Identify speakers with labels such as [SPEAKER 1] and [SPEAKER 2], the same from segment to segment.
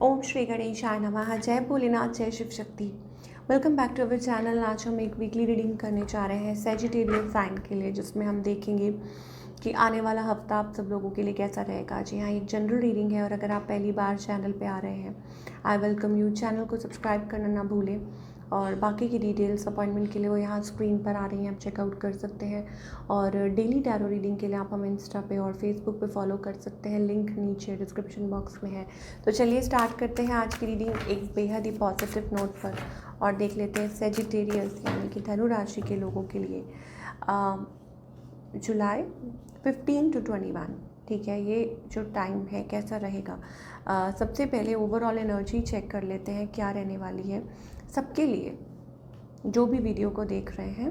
[SPEAKER 1] ओम श्री गणेशाय नमः। जय भोलेनाथ, जय Shiv Shakti. Welcome back to our channel. आज हम एक वीकली रीडिंग करने जा रहे हैं सेजिटेरियस साइन के लिए, जिसमें हम देखेंगे कि आने वाला हफ्ता आप सब लोगों के लिए कैसा रहेगा। जी हाँ, एक जनरल रीडिंग है और अगर आप पहली बार चैनल पे आ रहे हैं, आई वेलकम यू। चैनल को सब्सक्राइब करना ना भूलें और बाकी की डिटेल्स अपॉइंटमेंट के लिए वो यहाँ स्क्रीन पर आ रही हैं, आप चेकआउट कर सकते हैं। और डेली टैरो रीडिंग के लिए आप हमें इंस्टा पे और फेसबुक पे फॉलो कर सकते हैं, लिंक नीचे डिस्क्रिप्शन बॉक्स में है। तो चलिए स्टार्ट करते हैं आज की रीडिंग एक बेहद ही पॉजिटिव नोट पर और देख लेते हैं सेजिटेरियस यानी कि धनु राशि के लोगों के लिए जुलाई 15 to 21। ठीक है, ये जो टाइम है कैसा रहेगा। सबसे पहले ओवरऑल एनर्जी चेक कर लेते हैं क्या रहने वाली है सबके लिए जो भी वीडियो को देख रहे हैं।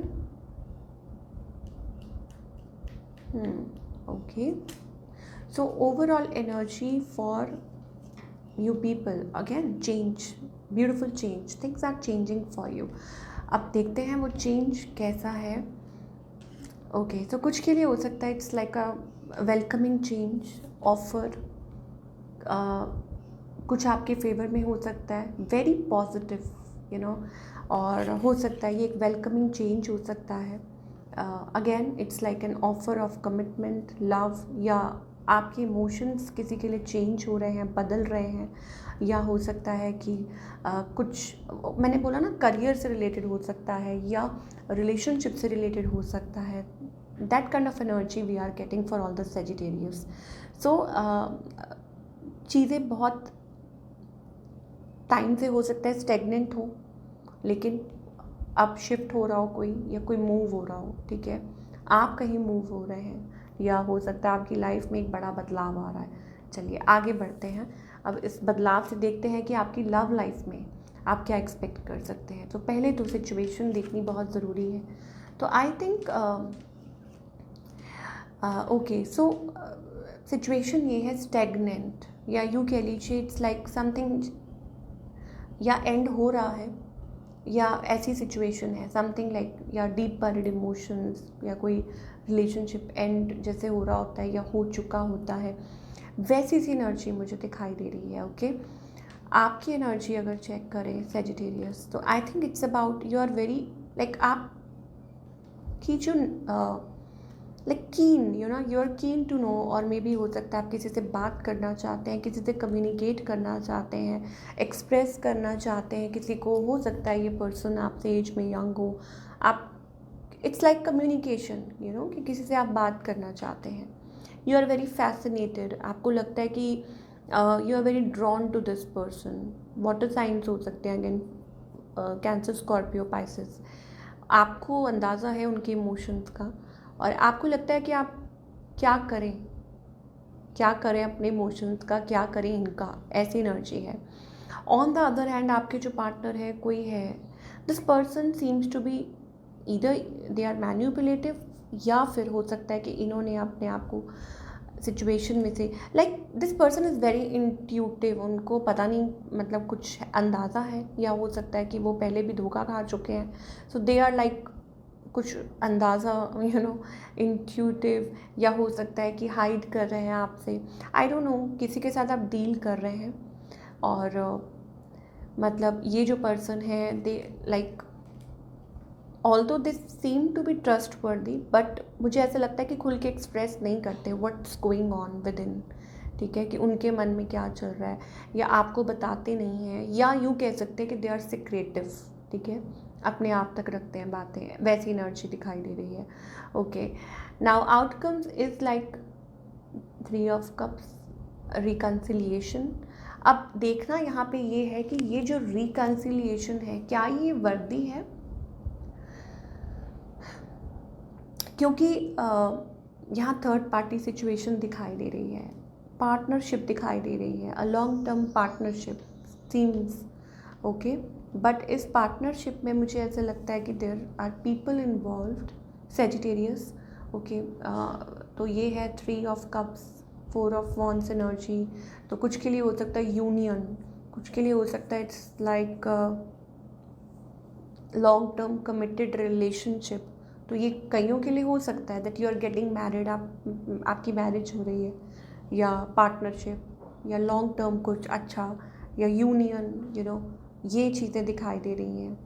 [SPEAKER 1] Okay, so overall energy for you people again, change, beautiful change, things are changing for you। अब देखते हैं वो चेंज कैसा है। ओके, तो कुछ के लिए हो सकता है it's like a welcoming change offer, कुछ आपके फेवर में हो सकता है, वेरी पॉजिटिव यू नो। और हो सकता है ये एक वेलकमिंग चेंज हो सकता है। Again it's like an offer of commitment, love, या आपके इमोशंस किसी के लिए चेंज हो रहे हैं, बदल रहे हैं। या हो सकता है कि कुछ मैंने बोला ना करियर से रिलेटेड हो सकता है या रिलेशनशिप से रिलेटेड हो सकता है। That kind of energy we are getting for all the Sagittarius. So चीज़ें बहुत टाइम से हो सकता है स्टेगनेंट हो, लेकिन अब शिफ्ट हो रहा हो कोई, या कोई मूव हो रहा हो। ठीक है, आप कहीं मूव हो रहे हैं या हो सकता है आपकी लाइफ में एक बड़ा बदलाव आ रहा है। चलिए आगे बढ़ते हैं। अब इस बदलाव से देखते हैं कि आपकी लव लाइफ में आप क्या एक्सपेक्ट कर सकते हैं। तो पहले तो सिचुएशन देखनी बहुत ज़रूरी है। तो I think okay, so situation ये है स्टेगनेंट, या यूँ कह लीजिए इट्स लाइक समथिंग या एंड हो रहा है, या ऐसी सिचुएशन है समथिंग लाइक या डीप बरीड इमोशंस, या कोई रिलेशनशिप एंड जैसे हो रहा होता है या हो चुका होता है, वैसी सी एनर्जी मुझे दिखाई दे रही है। ओके, आपकी एनर्जी अगर चेक करें सेजिटेरियस, तो I think it's about you are very like आप की जो like keen you know, you are keen to know, और मे बी हो सकता है आप किसी से बात करना चाहते हैं, किसी से कम्युनिकेट करना चाहते हैं, एक्सप्रेस करना चाहते हैं किसी को। हो सकता है ये पर्सन आपसे एज में यंग हो। आप it's like communication you know, कि किसी से आप बात करना चाहते हैं। यू आर वेरी फैसिनेटेड, आपको लगता है कि you are very drawn to this person. Water signs हो सकते हैं अगेन, कैंसर, स्कॉर्पियो, पाइसेस। आपको अंदाज़ा है उनके इमोशंस का और आपको लगता है कि आप क्या करें, क्या करें अपने इमोशंस का, क्या करें इनका, ऐसी एनर्जी है। ऑन द अदर हैंड आपके जो पार्टनर है कोई है, this person seems to be either they are manipulative, या फिर हो सकता है कि इन्होंने अपने आप को सिचुएशन में से like this person is very intuitive, उनको पता नहीं मतलब कुछ अंदाज़ा है, या हो सकता है कि वो पहले भी धोखा खा चुके हैं। सो दे आर लाइक कुछ अंदाज़ा यू नो इंट्यूटिव, या हो सकता है कि हाइड कर रहे हैं आपसे। आई डोंट नो, किसी के साथ आप डील कर रहे हैं और मतलब ये जो पर्सन है they like although this seem to be trustworthy, but मुझे ऐसा लगता है कि खुल के एक्सप्रेस नहीं करते what's going on with in. ठीक है, कि उनके मन में क्या चल रहा है, या आपको बताते नहीं हैं, या यूँ कह सकते हैं कि दे आर सीक्रेटिव। ठीक है, अपने आप तक रखते हैं बातें, वैसी एनर्जी दिखाई दे रही है। Okay, now outcomes is like 3 of cups, reconciliation. अब देखना यहाँ पे ये है कि ये जो रिकन्सिलिएशन है क्या ये वर्दी है, क्योंकि यहाँ थर्ड पार्टी सिचुएशन दिखाई दे रही है, पार्टनरशिप दिखाई दे रही है, a long term partnership seems. Okay, but इस पार्टनरशिप में मुझे ऐसा लगता है कि there are people involved, Sagittarius. Okay, तो ये है 3 of cups, 4 of wands energy. तो कुछ के लिए हो सकता है यूनियन, कुछ के लिए हो सकता है it's like long term committed relationship. तो ये कईयों के लिए हो सकता है that you are getting married, आपकी मैरिज हो रही है, या पार्टनरशिप, या लॉन्ग टर्म कुछ अच्छा या यूनियन, ये चीज़ें दिखाई दे रही हैं।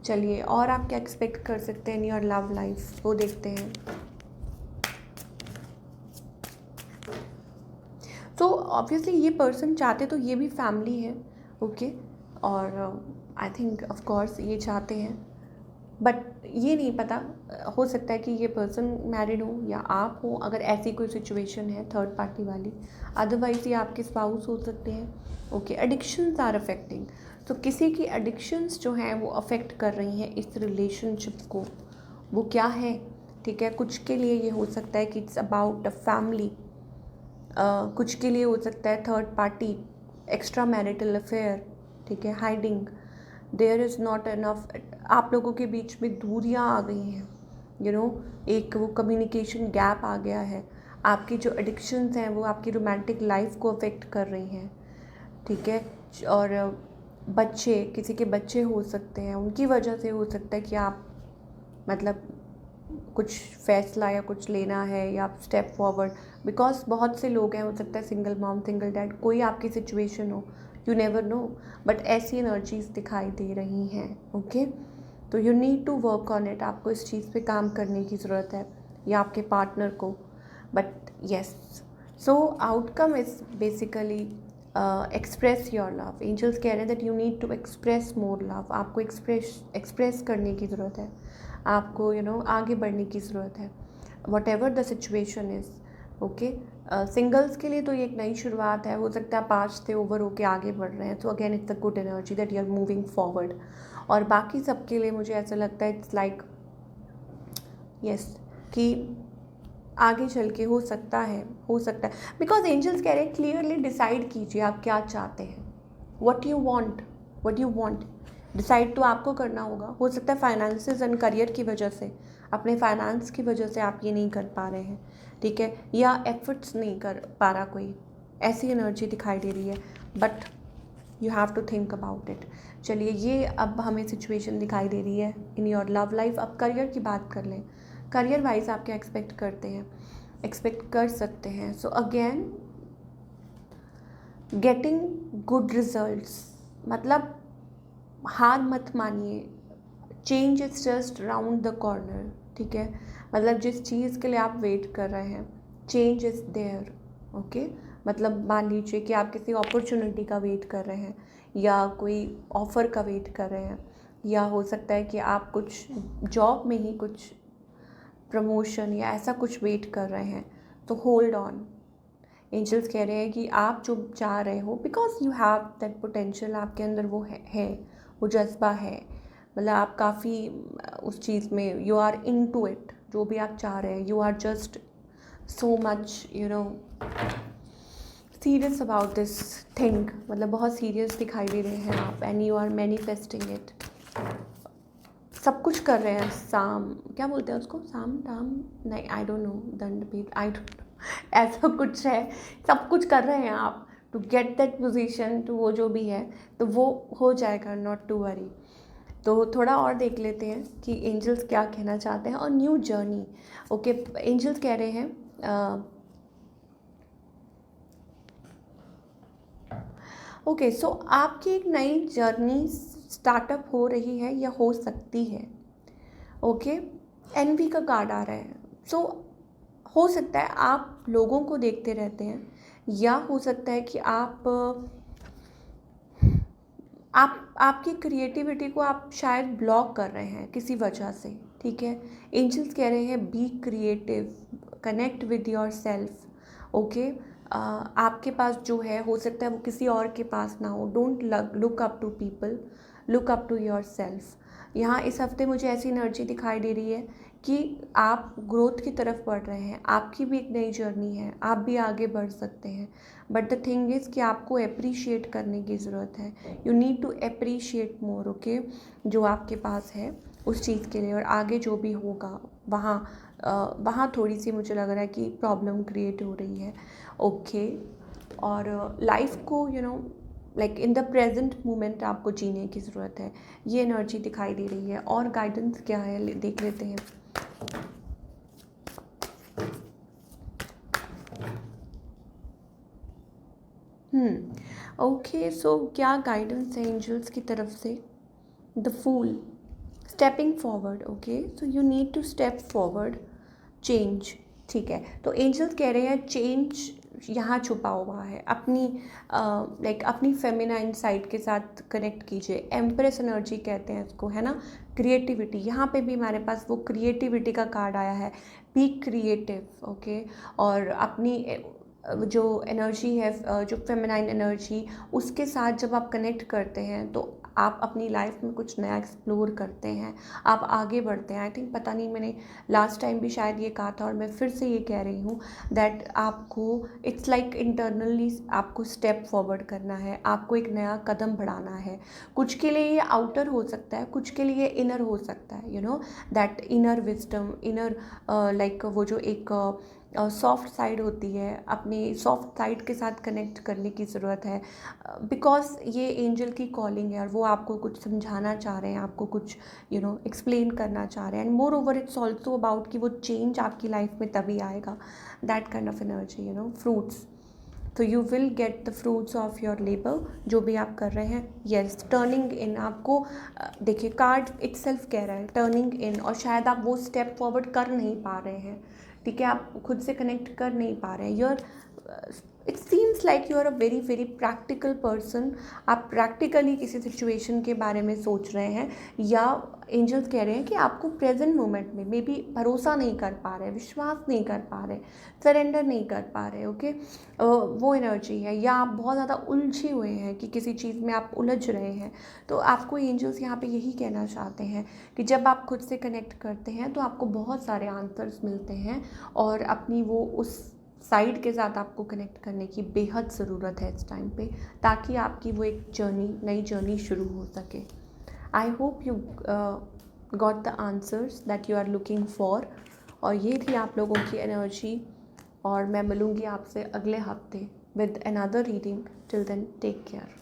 [SPEAKER 1] चलिए, और आप क्या एक्सपेक्ट कर सकते हैं इन योर लव लाइफ, वो देखते हैं। तो ऑब्वियसली ये पर्सन चाहते तो ये भी फैमिली है, ओके, और आई थिंक ऑफ कोर्स ये चाहते हैं, बट ये नहीं पता, हो सकता है कि ये पर्सन मैरिड हो या आप हो, अगर ऐसी कोई सिचुएशन है थर्ड पार्टी वाली। अदरवाइज ये आपके स्पाउस हो सकते हैं, ओके। एडिक्शंस आर अफेक्टिंग, तो किसी की एडिक्शंस जो हैं वो अफेक्ट कर रही हैं इस रिलेशनशिप को। वो क्या है, ठीक है, कुछ के लिए ये हो सकता है कि इट्स अबाउट अ फैमिली, कुछ के लिए हो सकता है third party, extra marital affair, ठीक है, hiding, there is not enough, आप लोगों के बीच में दूरियां आ गई हैं, एक वो कम्युनिकेशन गैप आ गया है। आपकी जो एडिक्शंस हैं वो आपकी रोमांटिक लाइफ को अफेक्ट कर रही हैं, ठीक है। और बच्चे, किसी के बच्चे हो सकते हैं, उनकी वजह से हो सकता है कि आप मतलब कुछ फैसला या कुछ लेना है या स्टेप फॉरवर्ड, बिकॉज बहुत से लोग हैं, हो सकता है सिंगल मॉम, सिंगल डैड, कोई आपकी सिचुएशन हो, यू नेवर नो, बट ऐसी एनर्जीज दिखाई दे रही हैं, ओके। तो you need to work on it, आपको इस चीज़ पे काम करने की ज़रूरत है, या आपके पार्टनर को, but yes. So outcome is basically express your love. Angels कह रहे हैं that you need to express more love, आपको एक्सप्रेस करने की ज़रूरत है, आपको आगे बढ़ने की ज़रूरत है, what ever the situation is, okay. Singles के लिए तो ये एक नई शुरुआत है, हो सकता है 5 से ओवर होके आगे बढ़ रहे हैं, तो again it's a good energy that you are moving forward. और बाकी सबके लिए मुझे ऐसा लगता है इट्स लाइक यस, कि आगे चल के हो सकता है, बिकॉज एंजल्स कह रहे हैं क्लियरली डिसाइड कीजिए आप क्या चाहते हैं, व्हाट यू वांट, डिसाइड तो आपको करना होगा। हो सकता है फाइनेंसेस एंड करियर की वजह से, अपने फाइनेंस की वजह से आप ये नहीं कर पा रहे हैं, ठीक है, या एफर्ट्स नहीं कर पा रहा कोई, ऐसी एनर्जी दिखाई दे रही है, but you have to think about it. चलिए, ये अब हमें सिचुएशन दिखाई दे रही है इन योर लव लाइफ। अब करियर की बात कर लें, करियर वाइज आप क्या एक्सपेक्ट कर सकते हैं। So again getting good results, मतलब हार मत मानिए, change is just round the corner, ठीक है, मतलब जिस चीज़ के लिए आप वेट कर रहे हैं, चेंज इज़ देयर, ओके। मतलब मान लीजिए कि आप किसी अपॉर्चुनिटी का वेट कर रहे हैं, या कोई ऑफ़र का वेट कर रहे हैं, या हो सकता है कि आप कुछ जॉब में ही कुछ प्रमोशन या ऐसा कुछ वेट कर रहे हैं, तो होल्ड ऑन। एंजल्स कह रहे हैं कि आप जो चाह रहे हो, because you have that potential, आपके अंदर वो है, वो जज्बा है, मतलब आप काफ़ी उस चीज़ में you are into it, जो भी आप चाह रहे हैं, you are just so much serious about this thing, मतलब बहुत सीरियस दिखाई दे रहे हैं आप, and you are manifesting it, सब कुछ कर रहे हैं, क्या बोलते हैं उसको, साम दाम, नहीं, आई डोंट नो, दंड भेद, आई डोंट नो, ऐसा कुछ है, सब कुछ कर रहे हैं आप to get that position, to वो जो भी है, तो वो हो जाएगा, नॉट टू वरी। तो थोड़ा और देख लेते हैं कि एंजल्स क्या कहना चाहते हैं, और न्यू जर्नी, ओके। एंजल्स कह रहे हैं ओके, सो आपकी एक नई जर्नी स्टार्टअप हो रही है या हो सकती है, ओके। एनवी का कार्ड आ रहा है, सो हो सकता है आप लोगों को देखते रहते हैं, या हो सकता है कि आपकी क्रिएटिविटी को आप शायद ब्लॉक कर रहे हैं किसी वजह से, ठीक है। एंजल्स कह रहे हैं be creative, connect with your self, okay. आपके पास जो है, हो सकता है वो किसी और के पास ना हो, don't look up to people, look up to yourself. यहाँ इस हफ्ते मुझे ऐसी एनर्जी दिखाई दे रही है कि आप ग्रोथ की तरफ बढ़ रहे हैं, आपकी भी एक नई जर्नी है, आप भी आगे बढ़ सकते हैं, बट द थिंग इज़ कि आपको अप्रिशिएट करने की ज़रूरत है, you need to appreciate more, okay, जो आपके पास है उस चीज़ के लिए, और आगे जो भी होगा वहाँ थोड़ी सी मुझे लग रहा है कि प्रॉब्लम क्रिएट हो रही है, ओके। और लाइफ को like in the present moment आपको जीने की ज़रूरत है, ये एनर्जी दिखाई दे रही है। और गाइडेंस क्या है देख लेते हैं। ओके, सो क्या गाइडेंस है एंजल्स की तरफ से? The fool, stepping forward. Okay, so you need to step forward, change. ठीक है, तो एंजल्स कह रहे हैं चेंज यहाँ छुपा हुआ है। अपनी अपनी फेमिनाइन साइड के साथ कनेक्ट कीजिए। एम्प्रेस एनर्जी कहते हैं इसको, है ना, क्रिएटिविटी। यहाँ पे भी हमारे पास वो क्रिएटिविटी का कार्ड आया है, बी क्रिएटिव। ओके, और अपनी जो एनर्जी है, जो फेमिनाइन एनर्जी, उसके साथ जब आप कनेक्ट करते हैं तो आप अपनी लाइफ में कुछ नया एक्सप्लोर करते हैं, आप आगे बढ़ते हैं। आई थिंक, पता नहीं, मैंने लास्ट टाइम भी शायद ये कहा था और मैं फिर से ये कह रही हूँ दैट आपको इट्स लाइक इंटरनली आपको स्टेप फॉरवर्ड करना है, आपको एक नया कदम बढ़ाना है। कुछ के लिए ये आउटर हो सकता है, कुछ के लिए इनर हो सकता है, you know that inner wisdom, inner वो जो एक सॉफ्ट साइड होती है, अपनी सॉफ्ट साइड के साथ कनेक्ट करने की ज़रूरत है। बिकॉज ये एंजल की कॉलिंग है और वो आपको कुछ समझाना चाह रहे हैं, आपको कुछ एक्सप्लेन करना चाह रहे हैं। And moreover it's also about कि वो चेंज आपकी लाइफ में तभी आएगा, that kind of energy, fruits. तो you will get the fruits of your labour, जो भी आप कर रहे हैं। येस, टर्निंग इन, आपको देखिए कार्ड इटसेल्फ कह रहा है टर्निंग इन, और शायद आप वो स्टेप फॉरवर्ड कर नहीं पा रहे हैं। ठीक है, आप खुद से कनेक्ट कर नहीं पा रहे हैं। It seems like you are a very very practical person. आप प्रैक्टिकली किसी सिचुएशन के बारे में सोच रहे हैं, या एंजल्स कह रहे हैं कि आपको प्रेजेंट मोमेंट में मे बी भरोसा नहीं कर पा रहे, विश्वास नहीं कर पा रहे, सरेंडर नहीं कर पा रहे। ओके, वो एनर्जी है। या आप बहुत ज़्यादा उलझे हुए हैं कि किसी चीज़ में आप उलझ रहे हैं, तो आपको एंजल्स यहाँ पे यही कहना चाहते हैं कि जब आप खुद से कनेक्ट करते हैं तो आपको बहुत सारे आंसर्स मिलते हैं, और अपनी वो उस साइड के साथ आपको कनेक्ट करने की बेहद ज़रूरत है इस टाइम पे, ताकि आपकी वो एक जर्नी, नई जर्नी शुरू हो सके। I hope you got the answers that you are looking for. और ये थी आप लोगों की एनर्जी, और मैं मिलूँगी आपसे अगले हफ्ते with another reading. Till then, take care.